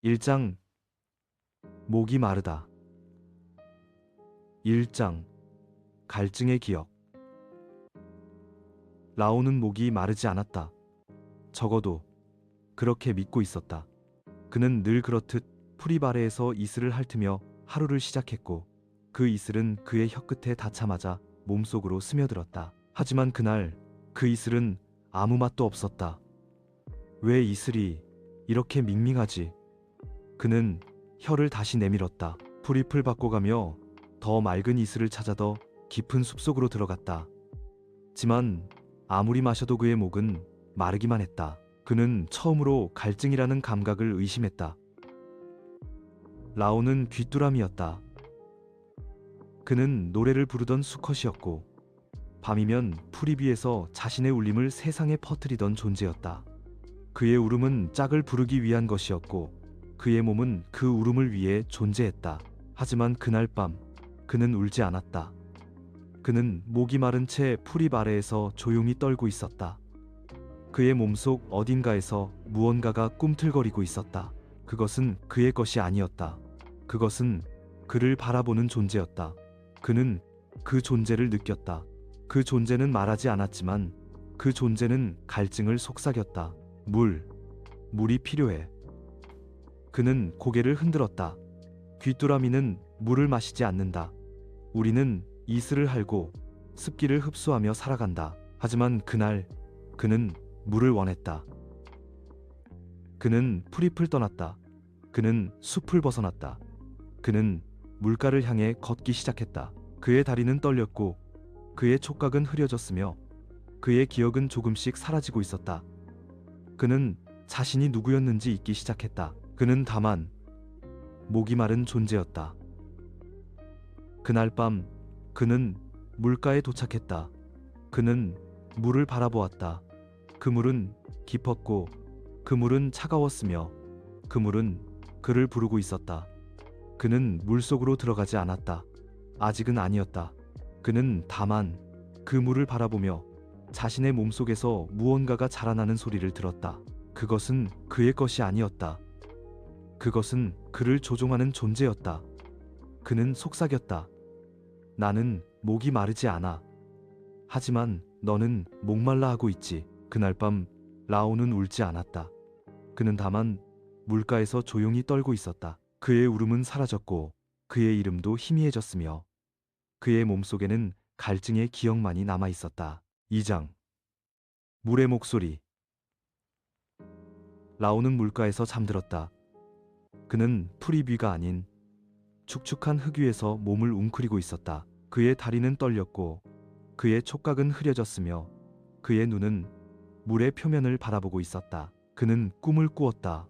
1장 목이 마르다. 1장 갈증의 기억. 라오는 목이 마르지 않았다. 적어도 그렇게 믿고 있었다. 그는 늘 그렇듯 풀잎 아래에서 이슬을 핥으며 하루를 시작했고 그 이슬은 그의 혀끝에 닿자마자 몸속으로 스며들었다. 하지만 그날 그 이슬은 아무 맛도 없었다. 왜 이슬이 이렇게 밍밍하지? 그는 혀를 다시 내밀었다. 풀잎을 바꿔가며 더 맑은 이슬을 찾아 더 깊은 숲속으로 들어갔다. 지만 아무리 마셔도 그의 목은 마르기만 했다. 그는 처음으로 갈증이라는 감각을 의심했다. 라오는 귀뚜라미였다. 그는 노래를 부르던 수컷이었고 밤이면 풀잎 위에서 자신의 울림을 세상에 퍼뜨리던 존재였다. 그의 울음은 짝을 부르기 위한 것이었고 그의 몸은 그 울음을 위해 존재했다. 하지만 그날 밤 그는 울지 않았다. 그는 목이 마른 채 풀잎 아래에서 조용히 떨고 있었다. 그의 몸속 어딘가에서 무언가가 꿈틀거리고 있었다. 그것은 그의 것이 아니었다. 그것은 그를 바라보는 존재였다. 그는 그 존재를 느꼈다. 그 존재는 말하지 않았지만 그 존재는 갈증을 속삭였다. 물이 필요해. 그는 고개를 흔들었다. 귀뚜라미는 물을 마시지 않는다. 우리는 이슬을 할고 습기를 흡수하며 살아간다. 하지만 그날 그는 물을 원했다. 그는 풀잎을 떠났다. 그는 숲을 벗어났다. 그는 물가를 향해 걷기 시작했다. 그의 다리는 떨렸고 그의 촉각은 흐려졌으며 그의 기억은 조금씩 사라지고 있었다. 그는 자신이 누구였는지 잊기 시작했다. 그는 다만 목이 마른 존재였다. 그날 밤 그는 물가에 도착했다. 그는 물을 바라보았다. 그 물은 깊었고 그 물은 차가웠으며 그 물은 그를 부르고 있었다. 그는 물속으로 들어가지 않았다. 아직은 아니었다. 그는 다만 그 물을 바라보며 자신의 몸속에서 무언가가 자라나는 소리를 들었다. 그것은 그의 것이 아니었다. 그것은 그를 조종하는 존재였다. 그는 속삭였다. 나는 목이 마르지 않아. 하지만 너는 목말라 하고 있지. 그날 밤 라오는 울지 않았다. 그는 다만 물가에서 조용히 떨고 있었다. 그의 울음은 사라졌고 그의 이름도 희미해졌으며 그의 몸속에는 갈증의 기억만이 남아 있었다. 2장 물의 목소리. 라오는 물가에서 잠들었다. 그는 풀잎 위가 아닌 축축한 흙 위에서 몸을 웅크리고 있었다. 그의 다리는 떨렸고 그의 촉각은 흐려졌으며 그의 눈은 물의 표면을 바라보고 있었다. 그는 꿈을 꾸었다.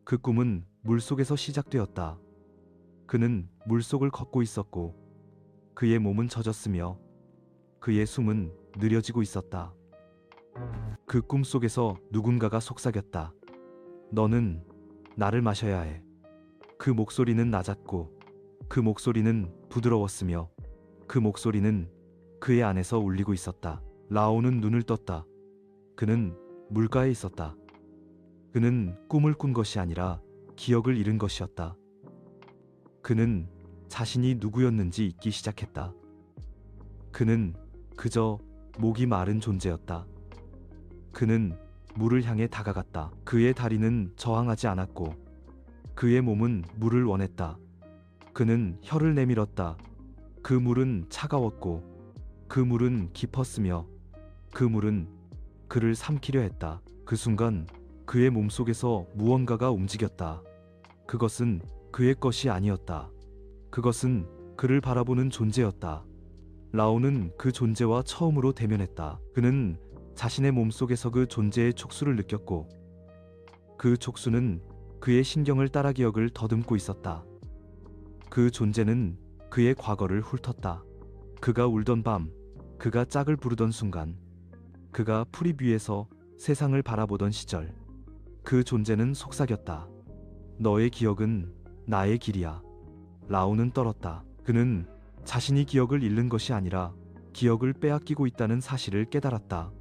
그 꿈은 물속에서 시작되었다. 그는 물속을 걷고 있었고 그의 몸은 젖었으며 그의 숨은 느려지고 있었다. 그 꿈 속에서 누군가가 속삭였다. 너는 나를 마셔야 해. 그 목소리는 낮았고 그 목소리는 부드러웠으며 그 목소리는 그의 안에서 울리고 있었다. 라오는 눈을 떴다. 그는 물가에 있었다. 그는 꿈을 꾼 것이 아니라 기억을 잃은 것이었다. 그는 자신이 누구였는지 잊기 시작했다. 그는 그저 목이 마른 존재였다. 그는 물을 향해 다가갔다. 그의 다리는 저항하지 않았고 그의 몸은 물을 원했다. 그는 혀를 내밀었다. 그 물은 차가웠고 그 물은 깊었으며 그 물은 그를 삼키려 했다. 그 순간 그의 몸속에서 무언가가 움직였다. 그것은 그의 것이 아니었다. 그것은 그를 바라보는 존재였다. 라오는 그 존재와 처음으로 대면했다. 그는 자신의 몸속에서 그 존재의 촉수를 느꼈고 그 촉수는 그의 신경을 따라 기억을 더듬고 있었다. 그 존재는 그의 과거를 훑었다. 그가 울던 밤, 그가 짝을 부르던 순간, 그가 풀잎 위에서 세상을 바라보던 시절, 그 존재는 속삭였다. 너의 기억은 나의 길이야. 라오는 떨었다. 그는 자신이 기억을 잃는 것이 아니라 기억을 빼앗기고 있다는 사실을 깨달았다.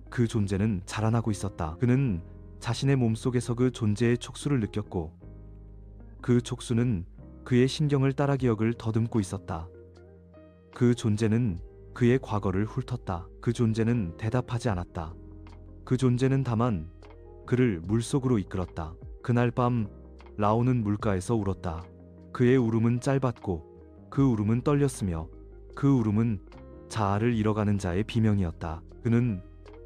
그 존재는 자라나고 있었다. 그는 자신의 몸속에서 그 존재의 촉수를 느꼈고 그 촉수는 그의 신경을 따라 기억을 더듬고 있었다. 그 존재는 그의 과거를 훑었다. 그 존재는 대답하지 않았다. 그 존재는 다만 그를 물속으로 이끌었다. 그날 밤 라오는 물가에서 울었다. 그의 울음은 짧았고 그 울음은 떨렸으며 그 울음은 자아를 잃어가는 자의 비명이었다. 그는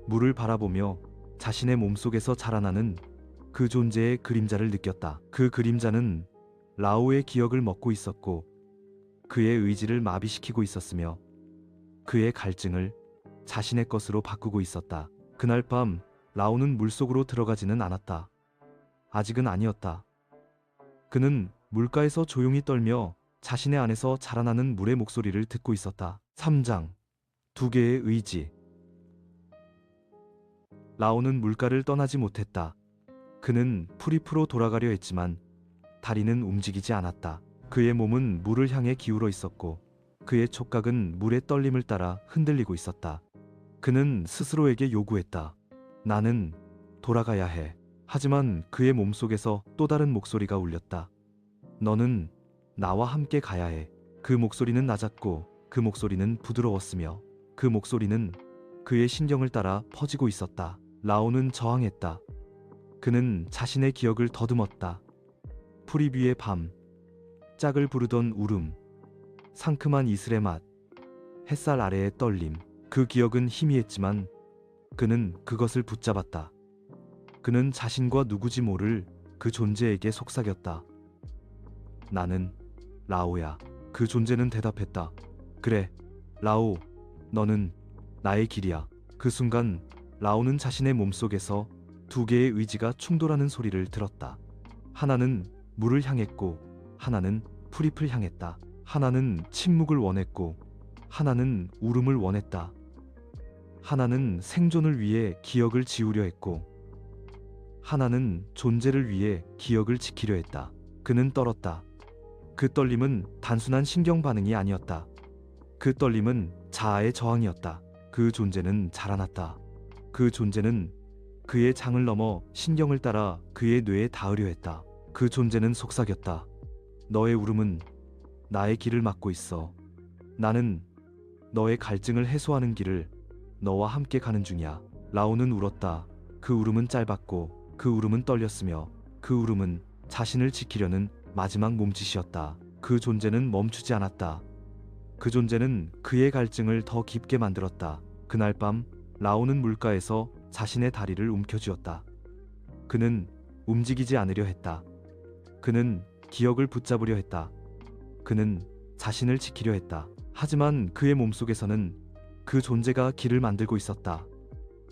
물을 바라보며 자신의 몸속에서 자라나는 그 존재의 그림자를 느꼈다. 그 그림자는 라오의 기억을 먹고 있었고 그의 의지를 마비시키고 있었으며 그의 갈증을 자신의 것으로 바꾸고 있었다. 그날 밤 라오는 물속으로 들어가지는 않았다. 아직은 아니었다. 그는 물가에서 조용히 떨며 자신의 안에서 자라나는 물의 목소리를 듣고 있었다. 3장. 두 개의 의지. 라오는 물가를 떠나지 못했다. 그는 프리프로 돌아가려 했지만 다리는 움직이지 않았다. 그의 몸은 물을 향해 기울어 있었고 그의 촉각은 물의 떨림을 따라 흔들리고 있었다. 그는 스스로에게 요구했다. 나는 돌아가야 해. 하지만 그의 몸속에서 또 다른 목소리가 울렸다. 너는 나와 함께 가야 해. 그 목소리는 낮았고 그 목소리는 부드러웠으며 그 목소리는 그의 신경을 따라 퍼지고 있었다. 라오는 저항했다. 그는 자신의 기억을 더듬었다. 프리뷰의 밤, 짝을 부르던 울음, 상큼한 이슬의 맛, 햇살 아래의 떨림. 그 기억은 희미했지만 그는 그것을 붙잡았다. 그는 자신과 누구지 모를 그 존재에게 속삭였다. 나는 라오야. 그 존재는 대답했다. 그래, 라오, 너는 나의 길이야. 그 순간 라오는 자신의 몸속에서 두 개의 의지가 충돌하는 소리를 들었다. 하나는 물을 향했고 하나는 프립을 향했다. 하나는 침묵을 원했고 하나는 울음을 원했다. 하나는 생존을 위해 기억을 지우려 했고 하나는 존재를 위해 기억을 지키려 했다. 그는 떨었다. 그 떨림은 단순한 신경 반응이 아니었다. 그 떨림은 자아의 저항이었다. 그 존재는 자라났다. 그 존재는 그의 장을 넘어 신경을 따라 그의 뇌에 닿으려 했다. 그 존재는 속삭였다. 너의 울음은 나의 길을 막고 있어. 나는 너의 갈증을 해소하는 길을 너와 함께 가는 중이야. 라오는 울었다. 그 울음은 짧았고 그 울음은 떨렸으며 그 울음은 자신을 지키려는 마지막 몸짓이었다. 그 존재는 멈추지 않았다. 그 존재는 그의 갈증을 더 깊게 만들었다. 그날 밤 라오는 물가에서 자신의 다리를 움켜쥐었다. 그는 움직이지 않으려 했다. 그는 기억을 붙잡으려 했다. 그는 자신을 지키려 했다. 하지만 그의 몸속에서는 그 존재가 길을 만들고 있었다.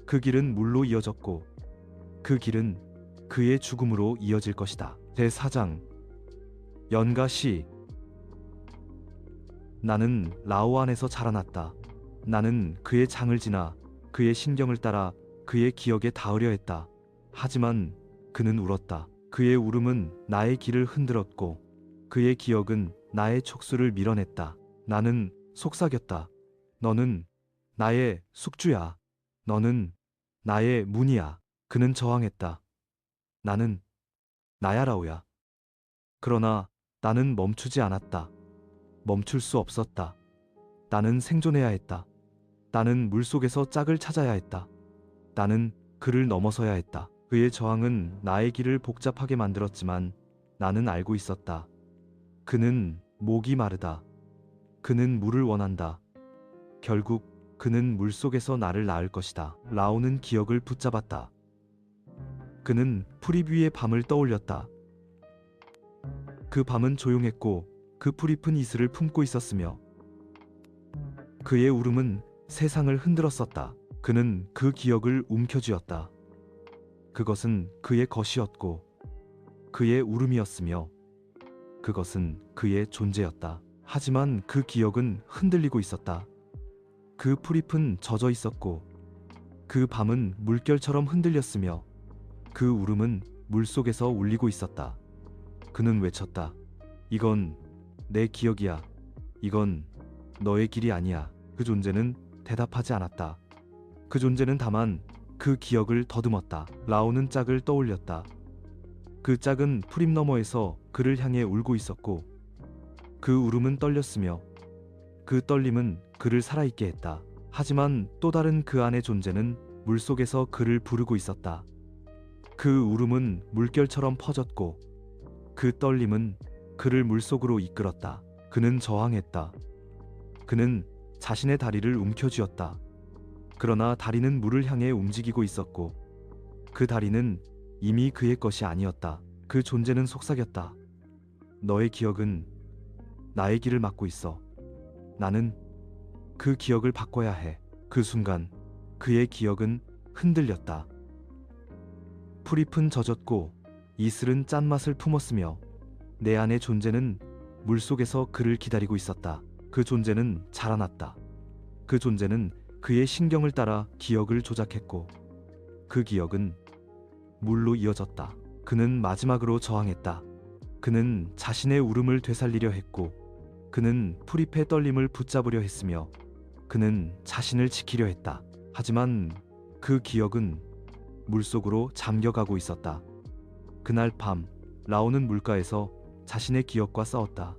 그 길은 물로 이어졌고 그 길은 그의 죽음으로 이어질 것이다. 제4장. 연가 시. 나는 라오 안에서 자라났다. 나는 그의 장을 지나 그의 신경을 따라 그의 기억에 닿으려 했다. 하지만 그는 울었다. 그의 울음은 나의 길을 흔들었고 그의 기억은 나의 촉수를 밀어냈다. 나는 속삭였다. 너는 나의 숙주야. 너는 나의 문이야. 그는 저항했다. 나는 나야 라오야. 그러나 나는 멈추지 않았다. 멈출 수 없었다. 나는 생존해야 했다. 나는 물속에서 짝을 찾아야 했다. 나는 그를 넘어서야 했다. 그의 저항은 나의 길을 복잡하게 만들었지만 나는 알고 있었다. 그는 목이 마르다. 그는 물을 원한다. 결국 그는 물속에서 나를 낳을 것이다. 라오는 기억을 붙잡았다. 그는 프리뷰의 밤을 떠올렸다. 그 밤은 조용했고 그 프리픈 이슬을 품고 있었으며 그의 울음은 세상을 흔들었었다. 그는 그 기억을 움켜쥐었다. 그것은 그의 것이었고 그의 울음이었으며 그것은 그의 존재였다. 하지만 그 기억은 흔들리고 있었다. 그 프립은 젖어 있었고 그 밤은 물결처럼 흔들렸으며 그 울음은 물속에서 울리고 있었다. 그는 외쳤다. 이건 내 기억이야. 이건 너의 길이 아니야. 그 존재는 대답하지 않았다. 그 존재는 다만 그 기억을 더듬었다. 라오는 짝을 떠올렸다. 그 짝은 프림 너머에서 그를 향해 울고 있었고 그 울음은 떨렸으며 그 떨림은 그를 살아있게 했다. 하지만 또 다른 그 안의 존재는 물속에서 그를 부르고 있었다. 그 울음은 물결처럼 퍼졌고 그 떨림은 그를 물속으로 이끌었다. 그는 저항했다. 그는 자신의 다리를 움켜쥐었다. 그러나 다리는 물을 향해 움직이고 있었고 그 다리는 이미 그의 것이 아니었다. 그 존재는 속삭였다. 너의 기억은 나의 길을 막고 있어. 나는 그 기억을 바꿔야 해. 그 순간 그의 기억은 흔들렸다. 풀잎은 젖었고 이슬은 짠맛을 품었으며 내 안의 존재는 물속에서 그를 기다리고 있었다. 그 존재는 자라났다. 그 존재는 그의 신경을 따라 기억을 조작했고 그 기억은 물로 이어졌다. 그는 마지막으로 저항했다. 그는 자신의 울음을 되살리려 했고 그는 풀잎의 떨림을 붙잡으려 했으며 그는 자신을 지키려 했다. 하지만 그 기억은 물속으로 잠겨가고 있었다. 그날 밤 라오는 물가에서 자신의 기억과 싸웠다.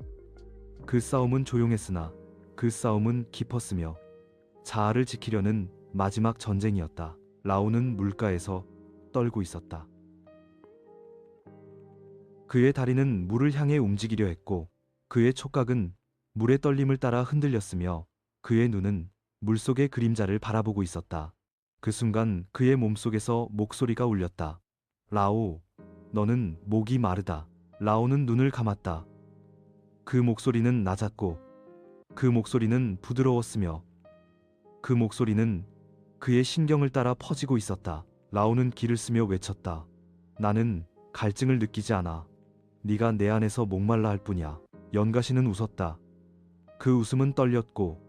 그 싸움은 조용했으나 그 싸움은 깊었으며 자아를 지키려는 마지막 전쟁이었다. 라오는 물가에서 떨고 있었다. 그의 다리는 물을 향해 움직이려 했고 그의 촉각은 물의 떨림을 따라 흔들렸으며 그의 눈은 물속의 그림자를 바라보고 있었다. 그 순간 그의 몸속에서 목소리가 울렸다. 라오, 너는 목이 마르다. 라오는 눈을 감았다. 그 목소리는 낮았고 그 목소리는 부드러웠으며 그 목소리는 그의 신경을 따라 퍼지고 있었다. 라오는 기를 쓰며 외쳤다. 나는 갈증을 느끼지 않아. 네가 내 안에서 목말라 할 뿐이야. 연가시는 웃었다. 그 웃음은 떨렸고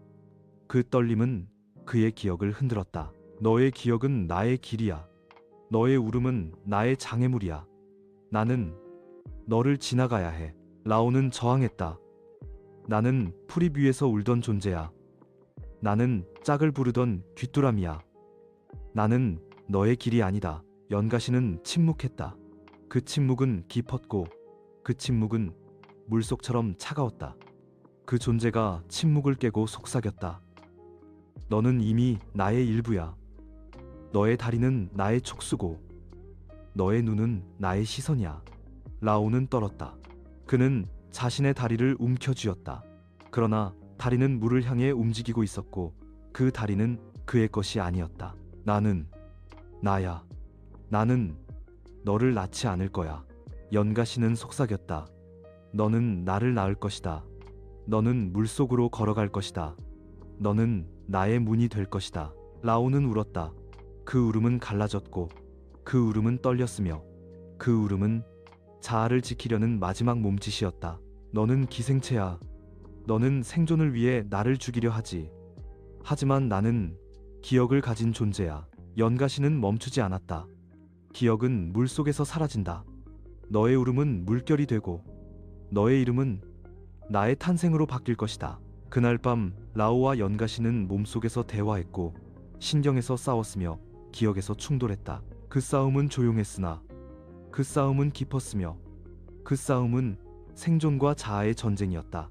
그 떨림은 그의 기억을 흔들었다. 너의 기억은 나의 길이야. 너의 울음은 나의 장애물이야. 나는 너를 지나가야 해. 라오는 저항했다. 나는 풀잎 위에서 울던 존재야. 나는 짝을 부르던 귀뚜라미야. 나는 너의 길이 아니다. 연가시는 침묵했다. 그 침묵은 깊었고 그 침묵은 물속처럼 차가웠다. 그 존재가 침묵을 깨고 속삭였다. 너는 이미 나의 일부야. 너의 다리는 나의 촉수고 너의 눈은 나의 시선이야. 라오는 떨었다. 그는 자신의 다리를 움켜쥐었다. 그러나 다리는 물을 향해 움직이고 있었고 그 다리는 그의 것이 아니었다. 나는 나야. 나는 너를 낳지 않을 거야. 연가시는 속삭였다. 너는 나를 낳을 것이다. 너는 물속으로 걸어갈 것이다. 너는 나의 문이 될 것이다. 라오는 울었다. 그 울음은 갈라졌고 그 울음은 떨렸으며 그 울음은 자아를 지키려는 마지막 몸짓이었다. 너는 기생체야. 너는 생존을 위해 나를 죽이려 하지. 하지만 나는 기억을 가진 존재야. 연가시는 멈추지 않았다. 기억은 물속에서 사라진다. 너의 울음은 물결이 되고 너의 이름은 나의 탄생으로 바뀔 것이다. 그날 밤 라오와 연가시는 몸속에서 대화했고 신경에서 싸웠으며 기억에서 충돌했다. 그 싸움은 조용했으나 그 싸움은 깊었으며 그 싸움은 생존과 자아의 전쟁이었다.